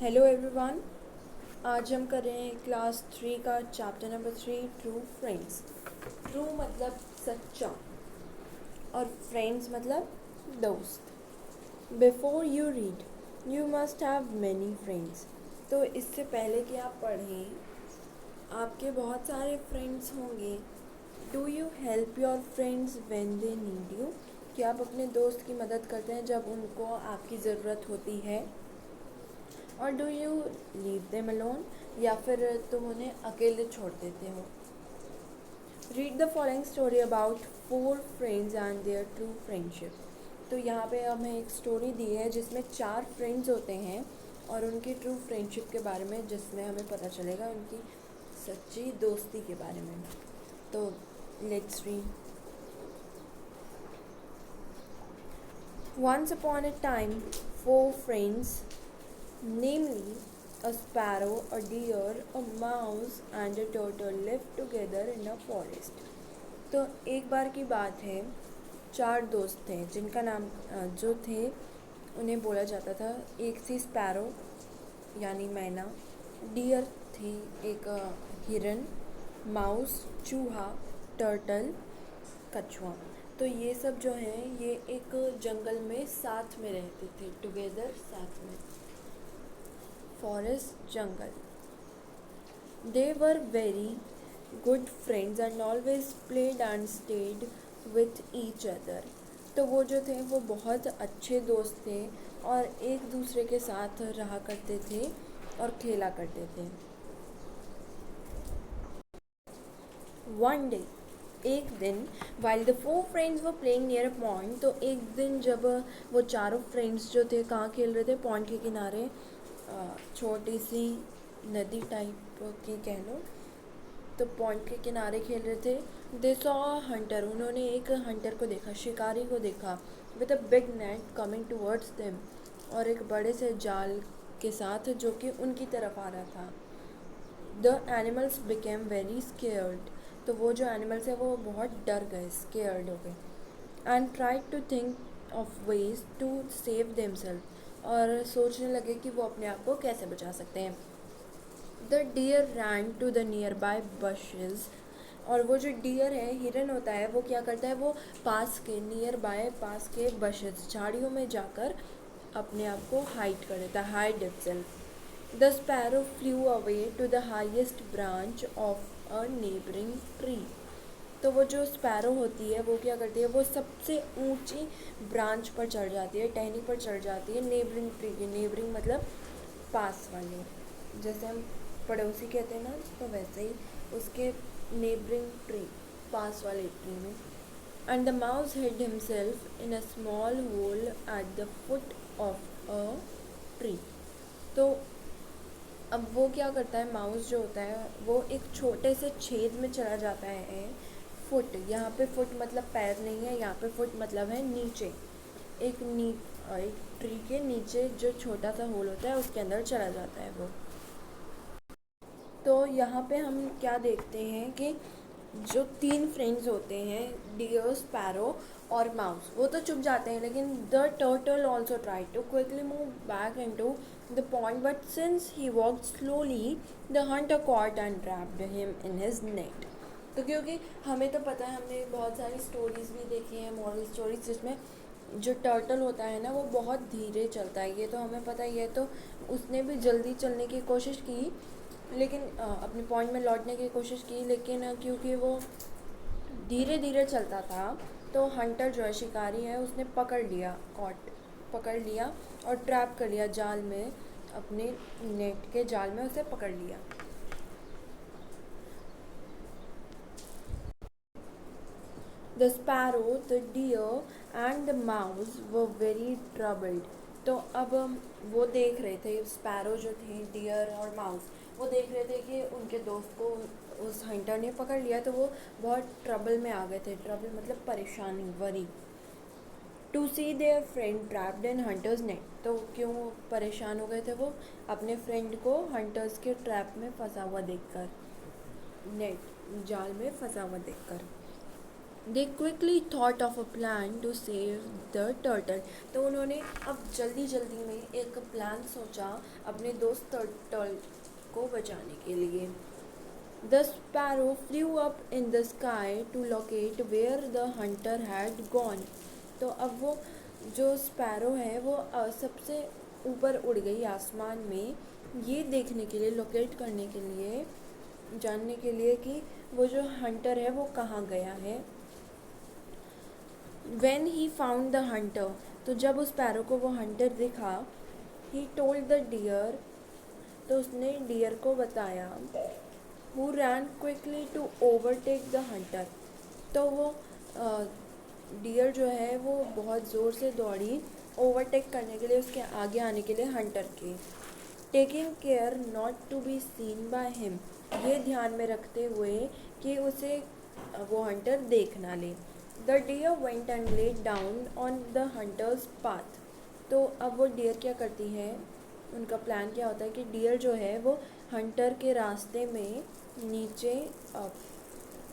Hello everyone. आज हम कर रहे हैं क्लास 3 का chapter number 3 true friends. True मतलब सच्चा और फ्रेंड्स मतलब दोस्त। Before you read you must have many friends. तो इससे पहले कि आप पढ़ें आपके बहुत सारे फ्रेंड्स होंगे। Do you help your friends when they need you? क्या आप अपने दोस्त की मदद करते हैं जब उनको आपकी ज़रूरत होती है? और do you leave them alone, या फिर तुम उन्हें अकेले छोड़ देते हो? Read the following story about 4 friends and their true friendship. तो यहाँ पे हमें एक स्टोरी दी है जिसमें 4 फ्रेंड्स होते हैं और उनकी ट्रू फ्रेंडशिप के बारे में, जिसमें हमें पता चलेगा उनकी सच्ची दोस्ती के बारे में। तो let's read. Once upon a time 4 friends, namely a sparrow, a deer, a mouse and a turtle lived together in a forest। तो एक बार की बात है, 4 दोस्त थे जिनका नाम जो थे उन्हें बोला जाता था। एक थी स्पैरो यानी मैना, डियर थी एक हिरन, माउस चूहा, टर्टल कछुआ। तो ये सब जो हैं ये एक जंगल में साथ में रहते थे, टुगेदर साथ में। Forest jungle. They were very good friends and always played and stayed with each other. तो वो जो थे वो बहुत अच्छे दोस्त थे और एक दूसरे के साथ रहा करते थे और खेला करते थे। वन डे, एक दिन, while the 4 friends were playing near a point. तो एक दिन जब वो चारों फ्रेंड्स जो थे कहाँ खेल रहे थे? पॉइंट के किनारे, छोटी सी नदी टाइप की कह लो। तो पॉइंट के किनारे खेल रहे थे। दे सॉ हंटर, उन्होंने एक हंटर को देखा, शिकारी को देखा। With a big net coming towards them, और एक बड़े से जाल के साथ जो कि उनकी तरफ आ रहा था। The animals became very scared. तो वो जो एनिमल्स है वो बहुत डर गए, स्केयर्ड हो गए। And try to think of ways to save themself, और सोचने लगे कि वो अपने आप को कैसे बचा सकते हैं। The deer ran to the nearby bushes. और वो जो डियर है, हिरन होता है, वो क्या करता है? वो पास के नियर बाय, पास के बशेज़, झाड़ियों में जाकर अपने आप को हाइड कर देता है, hide itself. The sparrow flew away to the highest branch of a neighbouring tree. तो वो जो स्पैरो होती है वो क्या करती है? वो सबसे ऊंची ब्रांच पर चढ़ जाती है, टहनी पर चढ़ जाती है, नेबरिंग ट्री की। नेबरिंग मतलब पास वाले, जैसे हम पड़ोसी कहते हैं ना, तो वैसे ही उसके नेबरिंग ट्री, पास वाले ट्री में। And the mouse hid himself in a small hole at the foot of a tree. तो अब वो क्या करता है? माउस जो होता है वो एक छोटे से छेद में चला जाता है। फुट, यहाँ पे फुट मतलब पैर नहीं है, यहाँ पे फुट मतलब है नीचे। एक ट्री के नीचे जो छोटा सा होल होता है उसके अंदर चला जाता है वो। तो यहाँ पे हम क्या देखते हैं कि जो 3 फ्रेंड्स होते हैं, डियर, स्पैरो और माउस, वो तो चुप जाते हैं, लेकिन the turtle also try to quickly move back into the point, but since he walked slowly the hunter caught and trapped him in his net. तो क्योंकि हमें तो पता है, हमने बहुत सारी स्टोरीज भी देखी हैं, मॉरल स्टोरीज, जिसमें जो टर्टल होता है ना वो बहुत धीरे चलता है, ये तो हमें पता ही है। तो उसने भी जल्दी चलने की कोशिश की, लेकिन अपने पॉइंट में लौटने की कोशिश की, लेकिन क्योंकि वो धीरे धीरे चलता था तो हंटर जो है, शिकारी है, उसने पकड़ लिया, कॉट, पकड़ लिया और ट्रैप कर लिया जाल में, अपने नेट के जाल में उसे पकड़ लिया। The sparrow, the deer and the mouse were very troubled. तो अब वो देख रहे थे, स्पैरो जो थे, डियर और माउस, वो देख रहे थे कि उनके दोस्त को उस हंटर ने पकड़ लिया, तो वो बहुत ट्रबल में आ गए थे। ट्रबल मतलब परेशानी, worry. To see their friend trapped in hunters net. तो क्यों परेशान हो गए थे वो? अपने फ्रेंड को हंटर्स के ट्रैप में फंसा हुआ देखकर, नेट, जाल में फंसा हुआ देखकर। They quickly thought of a plan to save the turtle. तो उन्होंने अब जल्दी जल्दी में एक प्लान सोचा अपने दोस्त टर्टल को बचाने के लिए। The sparrow flew up in the sky to locate where the hunter had gone. तो अब वो जो स्पैरो है वो सबसे ऊपर उड़ गई आसमान में, ये देखने के लिए, लोकेट करने के लिए, जानने के लिए कि वो जो हंटर है वो कहाँ गया है। When he found the hunter, तो जब उस पैरो को वो हंटर दिखा, he told the deer, तो उसने डियर को बताया, who ran quickly to overtake the hunter। तो वो डियर जो है वो बहुत ज़ोर से दौड़ी ओवरटेक करने के लिए, उसके आगे आने के लिए हंटर के। Taking care not to be seen by him, ये ध्यान में रखते हुए कि उसे वो हंटर देख ना ले। The deer went and laid down on the hunter's path. तो अब वो डियर क्या करती है, उनका प्लान क्या होता है कि डियर जो है वो हंटर के रास्ते में नीचे,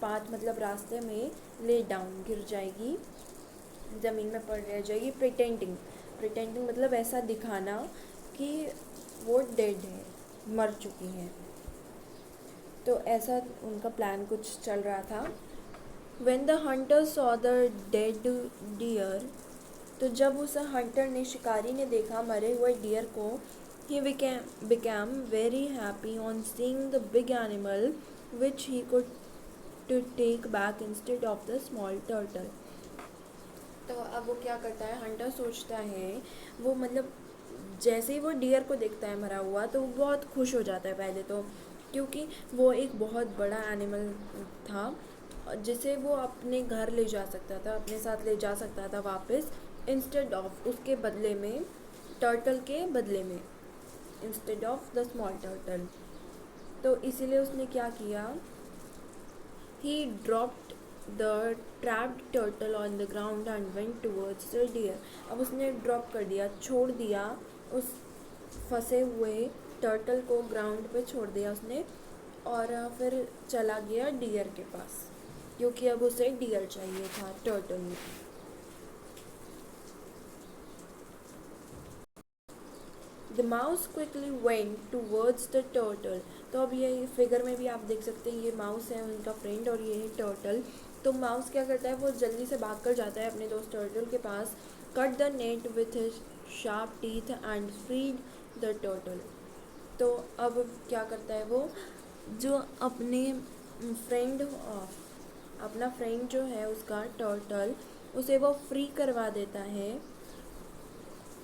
पाथ मतलब रास्ते में, ले डाउन गिर जाएगी, ज़मीन में पड़ रह जाएगी। प्रिटेंडिंग मतलब ऐसा दिखाना कि वो डेड है, मर चुकी है। तो ऐसा उनका प्लान कुछ चल रहा था। When the hunter saw the dead deer, तो जब उस हंटर ने, शिकारी ने देखा मरे हुए डियर को, he became very happy on seeing the big animal which he could to take back instead of the small turtle। तो अब वो क्या करता है, हंटर सोचता है, वो मतलब जैसे ही वो डियर को देखता है मरा हुआ तो वो बहुत खुश हो जाता है पहले तो, क्योंकि वो एक बहुत बड़ा एनिमल था जिसे वो अपने घर ले जा सकता था, अपने साथ ले जा सकता था वापस, इंस्टेड ऑफ, उसके बदले में, टर्टल के बदले में, instead of the small turtle. तो इसीलिए उसने क्या किया, he dropped the trapped turtle on the ground and went towards the deer। अब उसने ड्रॉप कर दिया, छोड़ दिया उस फंसे हुए टर्टल को, ग्राउंड पे छोड़ दिया उसने, और फिर चला गया डियर के पास, क्योंकि अब उसे डियर चाहिए था टर्टल में। The mouse quickly went towards the turtle. तो अब ये फिगर में भी आप देख सकते हैं, ये माउस है उनका फ्रेंड और ये है टर्टल। तो माउस क्या करता है, वो जल्दी से भाग कर जाता है अपने दोस्त टर्टल के पास, cut the net with his sharp teeth and freed the turtle. तो अब क्या करता है वो, जो अपने फ्रेंड, अपना फ्रेंड जो है उसका टर्टल, उसे वो फ्री करवा देता है।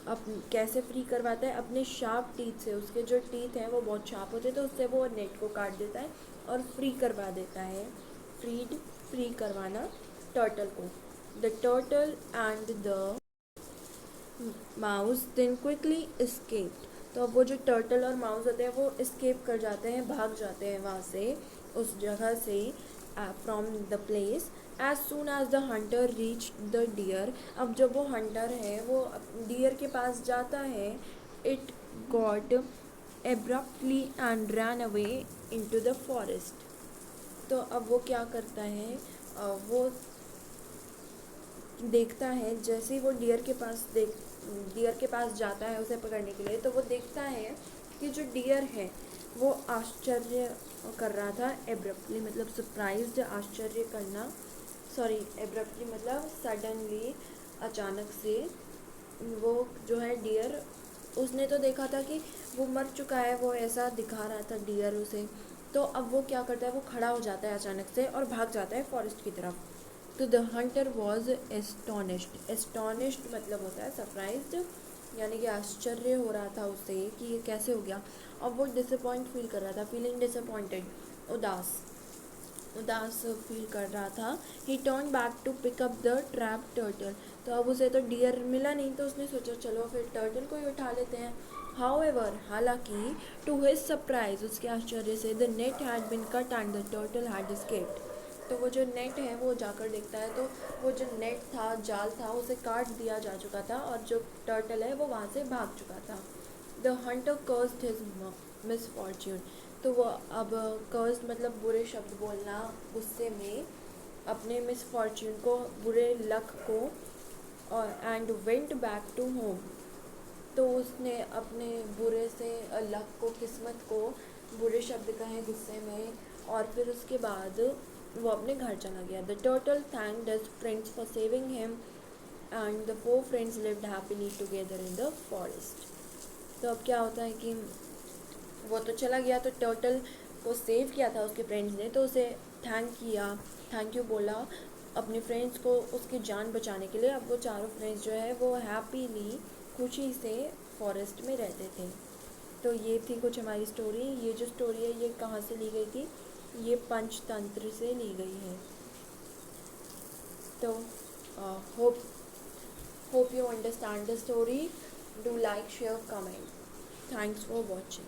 अब कैसे फ्री करवाता है, अपने शार्प टीथ से, उसके जो टीथ हैं वो बहुत शार्प होते हैं, तो उससे वो नेट को काट देता है और फ्री करवा देता है। फ्री करवाना टर्टल को। The turtle and the mouse then quickly escaped. तो अब वो जो टर्टल और माउस होते हैं वो एस्केप कर जाते हैं, भाग जाते हैं वहाँ से, उस जगह से, from the place. As soon as the hunter reach the deer. अब जब वो हंटर है वो डियर के पास जाता है, it got abruptly and ran away into the forest. तो अब वो क्या करता है, वो देखता है, जैसे ही वो डियर के पास जाता है उसे पकड़ने के लिए, तो वो देखता है कि जो डियर है वो आश्चर्य कर रहा था। एब्रप्टली मतलब सरप्राइज्ड, आश्चर्य करना, सॉरी, एब्रप्टली मतलब सडनली, अचानक से। वो जो है डियर, उसने तो देखा था कि वो मर चुका है, वो ऐसा दिखा रहा था डियर उसे। तो अब वो क्या करता है, वो खड़ा हो जाता है अचानक से और भाग जाता है फॉरेस्ट की तरफ। तो द हंटर वॉज एस्टोनिश्ड मतलब होता है सरप्राइज्ड, यानी कि आश्चर्य हो रहा था उसे कि ये कैसे हो गया। अब वो डिसअपॉइंट फील कर रहा था, फीलिंग डिसअपॉइंटेड, उदास फील कर रहा था। He turn back to pick up the trap turtle. तो अब उसे तो डियर मिला नहीं, तो उसने सोचा चलो फिर टर्टल को ही उठा लेते हैं। हाउएवर, हालांकि, टू हिज सरप्राइज, उसके आश्चर्य से, the net had been cut and the turtle had escaped. तो वो जो नेट है वो जाकर देखता है, तो वो जो नेट था, जाल था, उसे काट दिया जा चुका था और जो टर्टल है वो वहाँ से भाग चुका था। The Hunter cursed his misfortune. तो वो अब कर्स्ड मतलब बुरे शब्द बोलना गुस्से में, अपने मिसफॉर्च्यून को, बुरे लक को, और and went back to home. तो उसने अपने बुरे से लक को, किस्मत को बुरे शब्द कहे गुस्से में, और फिर उसके बाद वो अपने घर चला गया। The turtle thanked his friends for saving him and the four friends lived happily together in the forest. तो अब क्या होता है कि वो तो चला गया, तो टर्टल को सेव किया था उसके फ्रेंड्स ने, तो उसे थैंक किया, थैंक यू बोला अपने फ्रेंड्स को उसकी जान बचाने के लिए। अब वो चारों फ्रेंड्स जो है वो हैप्पीली, खुशी से फॉरेस्ट में रहते थे। तो ये थी कुछ हमारी स्टोरी। ये जो स्टोरी है ये कहाँ से ली गई थी? ये पंचतंत्र से ली गई है। तो hope you understand the story. Do like, share, comment. Thanks for watching.